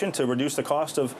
automation to reduce the cost of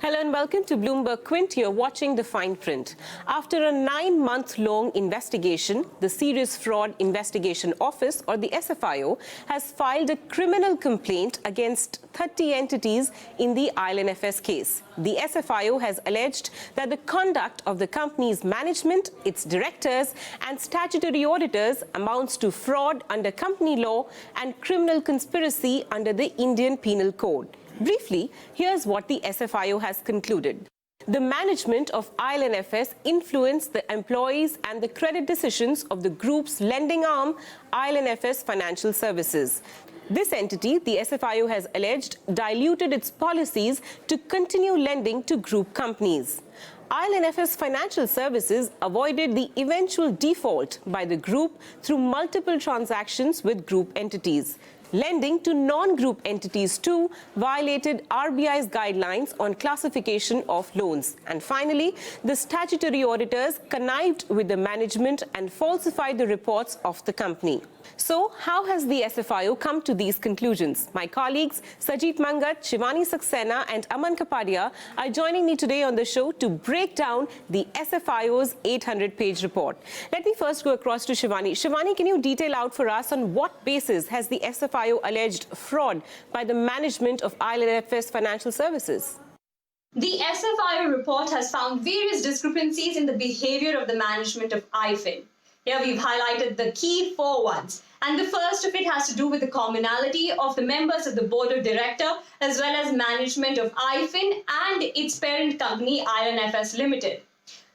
Hello and welcome to Bloomberg Quint. You're watching the Fineprint. After a 9-month-long investigation, the Serious Fraud Investigation Office, or the SFIO, has filed a criminal complaint against 30 entities in the IL&FS case. The SFIO has alleged that the conduct of the company's management, its directors, and statutory auditors amounts to fraud under company law and criminal conspiracy under the Indian Penal Code. Briefly, here's what the SFIO has concluded. The management of IL&FS influenced the employees and the credit decisions of the group's lending arm, IL&FS Financial Services. This entity, the SFIO has alleged, diluted its policies to continue lending to group companies. IL&FS Financial Services avoided the eventual default by the group through multiple transactions with group entities. Lending to non-group entities too violated RBI's guidelines on classification of loans. And finally, the statutory auditors connived with the management and falsified the reports of the company. So, how has the SFIO come to these conclusions? My colleagues Sajit Mangat, Shivani Saxena and Aman Kapadia are joining me today on the show to break down the SFIO's 800-page report. Let me first go across to Shivani. Shivani, can you detail out for us on what basis has the SFIO alleged fraud by the management of IL&FS Financial Services? The SFIO report has found various discrepancies in the behavior of the management of IFIN. Here we've highlighted the key 4 ones. And the first of it has to do with the commonality of the members of the board of director as well as management of IFIN and its parent company IL&FS Limited.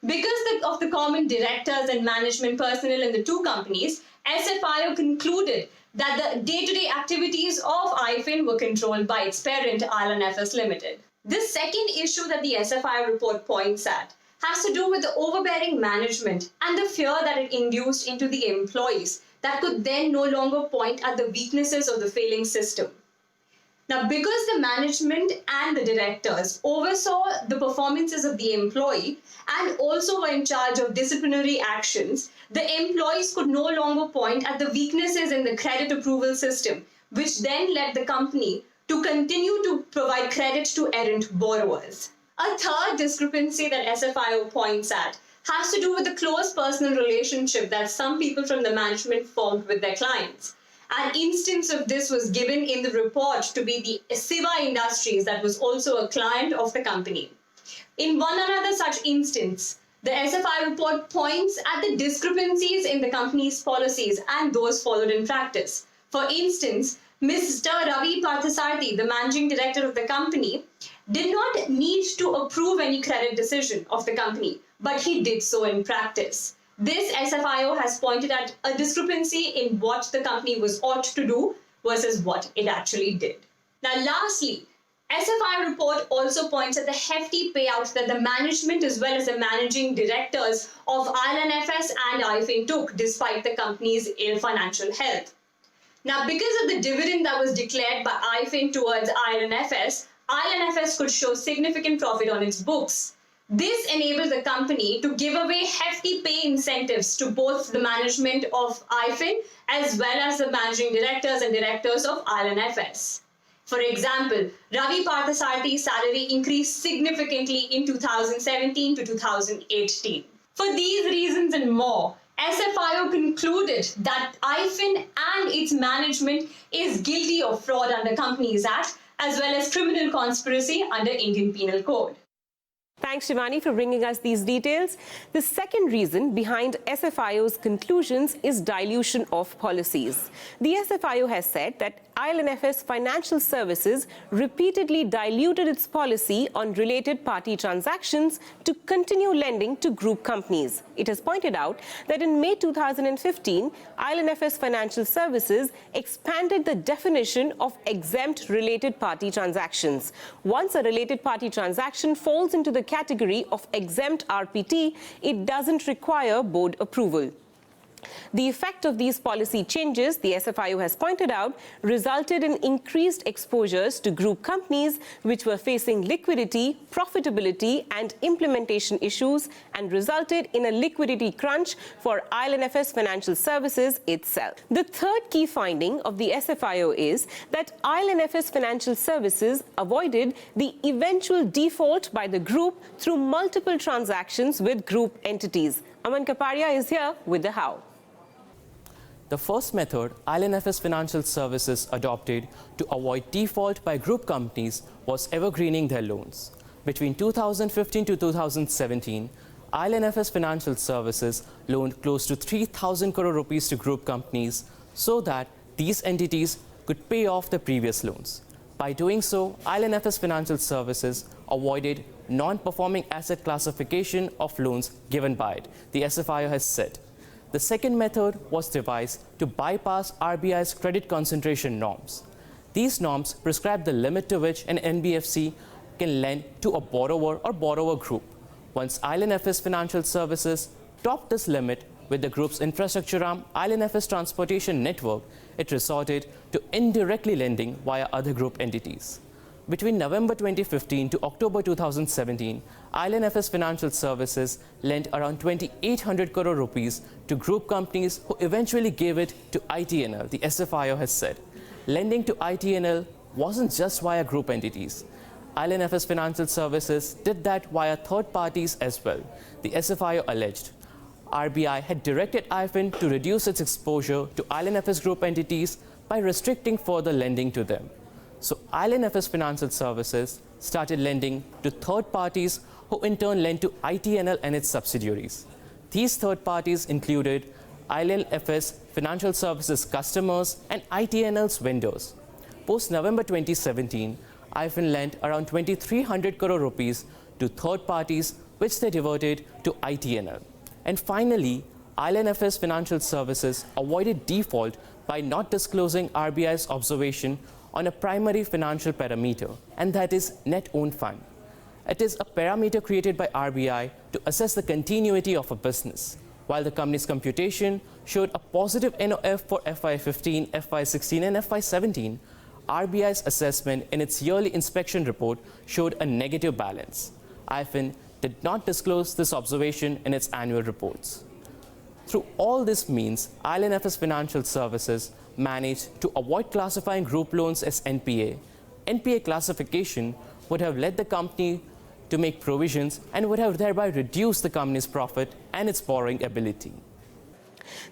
Because of the common directors and management personnel in the two companies, SFIO concluded that the day-to-day activities of IFIN were controlled by its parent IL&FS Limited. The second issue that the SFIO report points at has to do with the overbearing management and the fear that it induced into the employees that could then no longer point at the weaknesses of the failing system. Now, because the management and the directors oversaw the performances of the employee and also were in charge of disciplinary actions, the employees could no longer point at the weaknesses in the credit approval system, which then led the company to continue to provide credit to errant borrowers. A third discrepancy that SFIO points at has to do with the close personal relationship that some people from the management formed with their clients. An instance of this was given in the report to be the Siva Industries that was also a client of the company. In one another such instance, the SFIO report points at the discrepancies in the company's policies and those followed in practice. For instance, Mr. Ravi Parthasarthi, the managing director of the company, did not need to approve any credit decision of the company, but he did so in practice. This SFIO has pointed at a discrepancy in what the company was ought to do versus what it actually did. Now, lastly, SFIO report also points at the hefty payout that the management as well as the managing directors of IL&FS and IFIN took despite the company's ill financial health. Now, because of the dividend that was declared by IFIN towards IL&FS, IL&FS could show significant profit on its books. This enabled the company to give away hefty pay incentives to both the management of IFIN as well as the managing directors and directors of IL&FS. For example, Ravi Parthasarthi's salary increased significantly in 2017 to 2018. For these reasons and more, SFIO concluded that IFIN and its management is guilty of fraud under Companies Act as well as criminal conspiracy under Indian Penal Code. Thanks, Shivani, for bringing us these details. The second reason behind SFIO's conclusions is dilution of policies. The SFIO has said that IL&FS Financial Services repeatedly diluted its policy on related party transactions to continue lending to group companies. It has pointed out that in May 2015, IL&FS Financial Services expanded the definition of exempt related party transactions. Once a related party transaction falls into the category of exempt RPT, it doesn't require board approval. The effect of these policy changes, the SFIO has pointed out, resulted in increased exposures to group companies which were facing liquidity, profitability and implementation issues, and resulted in a liquidity crunch for IL&FS Financial Services itself. The third key finding of the SFIO is that IL&FS Financial Services avoided the eventual default by the group through multiple transactions with group entities. Aman Kaparia is here with the how. The first method IL&FS Financial Services adopted to avoid default by group companies was evergreening their loans. Between 2015 to 2017, IL&FS Financial Services loaned close to 3,000 crore rupees to group companies so that these entities could pay off the previous loans. By doing so, IL&FS Financial Services avoided non-performing asset classification of loans given by it, the SFIO has said. The second method was devised to bypass RBI's credit concentration norms. These norms prescribe the limit to which an NBFC can lend to a borrower or borrower group. Once IL&FS Financial Services topped this limit with the group's infrastructure arm, IL&FS Transportation Network, it resorted to indirectly lending via other group entities. Between November 2015 to October 2017, IL&FS Financial Services lent around 2,800 crore rupees to group companies who eventually gave it to ITNL, the SFIO has said. Lending to ITNL wasn't just via group entities. IL&FS Financial Services did that via third parties as well. The SFIO alleged RBI had directed IFIN to reduce its exposure to IL&FS group entities by restricting further lending to them. So IL&FS Financial Services started lending to third parties who in turn lent to ITNL and its subsidiaries. These third parties included IL&FS Financial Services customers and ITNL's vendors. Post-November 2017, IFIN lent around 2,300 crore rupees to third parties which they diverted to ITNL. And finally, IL&FS Financial Services avoided default by not disclosing RBI's observation on a primary financial parameter, and that is net own fund. It is a parameter created by RBI to assess the continuity of a business. While the company's computation showed a positive NOF for FY15, FY16 and FY17, RBI's assessment in its yearly inspection report showed a negative balance. IFIN did not disclose this observation in its annual reports. Through all this means, IL&FS Financial Services managed to avoid classifying group loans as NPA. NPA classification would have led the company to make provisions and would have thereby reduced the company's profit and its borrowing ability.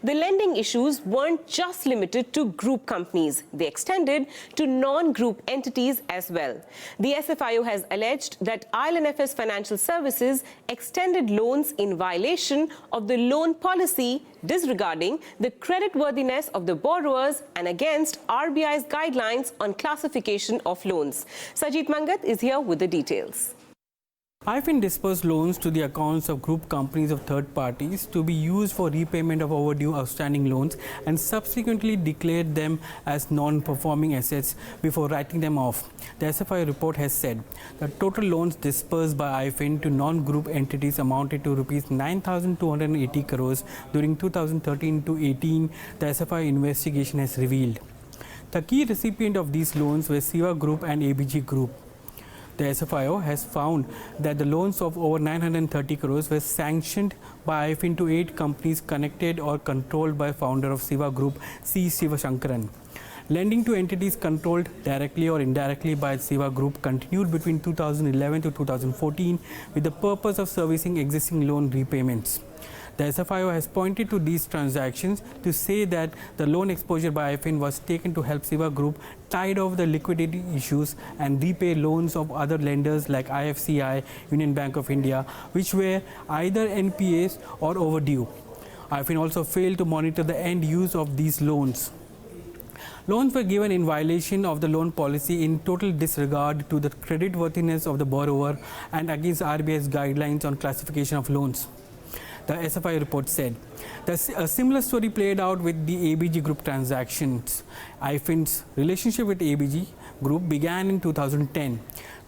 The lending issues weren't just limited to group companies. They extended to non-group entities as well. The SFIO has alleged that IL&FS Financial Services extended loans in violation of the loan policy, disregarding the creditworthiness of the borrowers and against RBI's guidelines on classification of loans. Sajid Mangat is here with the details. IFIN dispersed loans to the accounts of group companies of third parties to be used for repayment of overdue outstanding loans and subsequently declared them as non-performing assets before writing them off. The SFIO report has said the total loans dispersed by IFIN to non-group entities amounted to Rs 9,280 crores during 2013 to 18, the SFIO investigation has revealed. The key recipient of these loans were Siva Group and ABG Group. The SFIO has found that the loans of over 930 crores were sanctioned by IFIN to 8 companies connected or controlled by founder of Siva Group, C. Sivashankaran. Lending to entities controlled directly or indirectly by Siva Group continued between 2011 to 2014 with the purpose of servicing existing loan repayments. The SFIO has pointed to these transactions to say that the loan exposure by IFIN was taken to help Siva Group tide over the liquidity issues and repay loans of other lenders like IFCI, Union Bank of India, which were either NPAs or overdue. IFIN also failed to monitor the end use of these loans. Loans were given in violation of the loan policy in total disregard to the creditworthiness of the borrower and against RBI's guidelines on classification of loans, the SFIO report said. A similar story played out with the ABG Group transactions. IFIN's relationship with ABG Group began in 2010.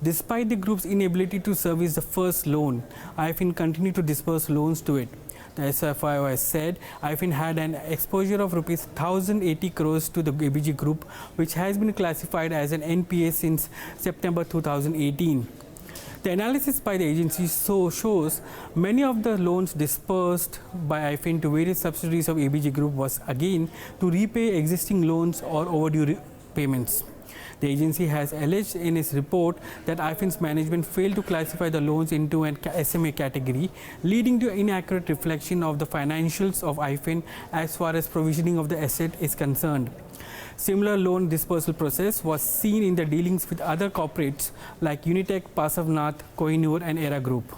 Despite the group's inability to service the first loan, IFIN continued to disburse loans to it. The SFIO has said IFIN had an exposure of rupees 1,080 crores to the ABG Group, which has been classified as an NPA since September 2018. The analysis by the agency shows many of the loans disbursed by IFIN to various subsidiaries of ABG Group was again to repay existing loans or overdue payments. The agency has alleged in its report that IFIN's management failed to classify the loans into an SMA category, leading to inaccurate reflection of the financials of IFIN as far as provisioning of the asset is concerned. Similar loan dispersal process was seen in the dealings with other corporates like Unitech, Pasavnath, Kohinoor and Era Group.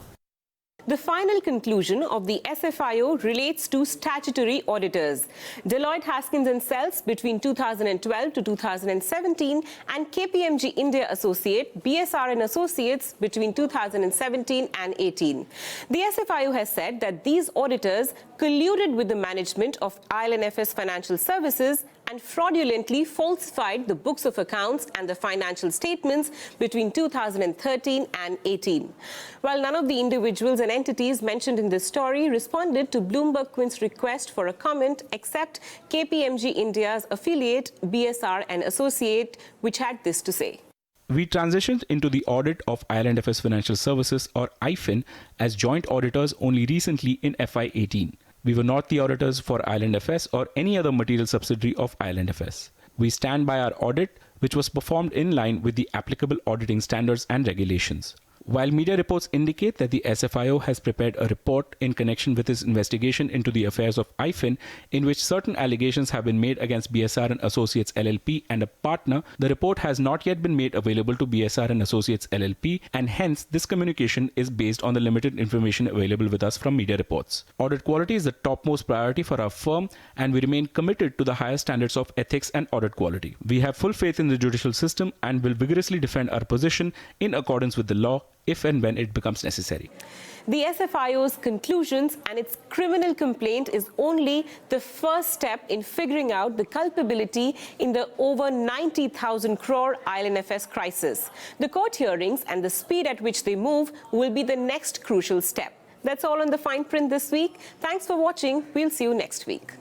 The final conclusion of the SFIO relates to statutory auditors. Deloitte Haskins & Sells between 2012 to 2017 and KPMG India Associate, BSR & Associates between 2017 and 18. The SFIO has said that these auditors colluded with the management of IL&FS Financial Services and fraudulently falsified the books of accounts and the financial statements between 2013 and 18. While none of the individuals and entities mentioned in this story responded to Bloomberg Quint's request for a comment except KPMG India's affiliate BSR & Associate, which had this to say. We transitioned into the audit of IL&FS Financial Services, or IFIN, as joint auditors only recently in FY18. We were not the auditors for IL&FS or any other material subsidiary of IL&FS. We stand by our audit, which was performed in line with the applicable auditing standards and regulations. While media reports indicate that the SFIO has prepared a report in connection with its investigation into the affairs of IFIN, in which certain allegations have been made against BSR & Associates LLP and a partner, the report has not yet been made available to BSR & Associates LLP, and hence this communication is based on the limited information available with us from media reports. Audit quality is the topmost priority for our firm, and we remain committed to the highest standards of ethics and audit quality. We have full faith in the judicial system and will vigorously defend our position in accordance with the law if and when it becomes necessary. The SFIO's conclusions and its criminal complaint is only the first step in figuring out the culpability in the over 90,000 crore IL&FS crisis. The court hearings and the speed at which they move will be the next crucial step. That's all on the fine print this week. Thanks for watching. We'll see you next week.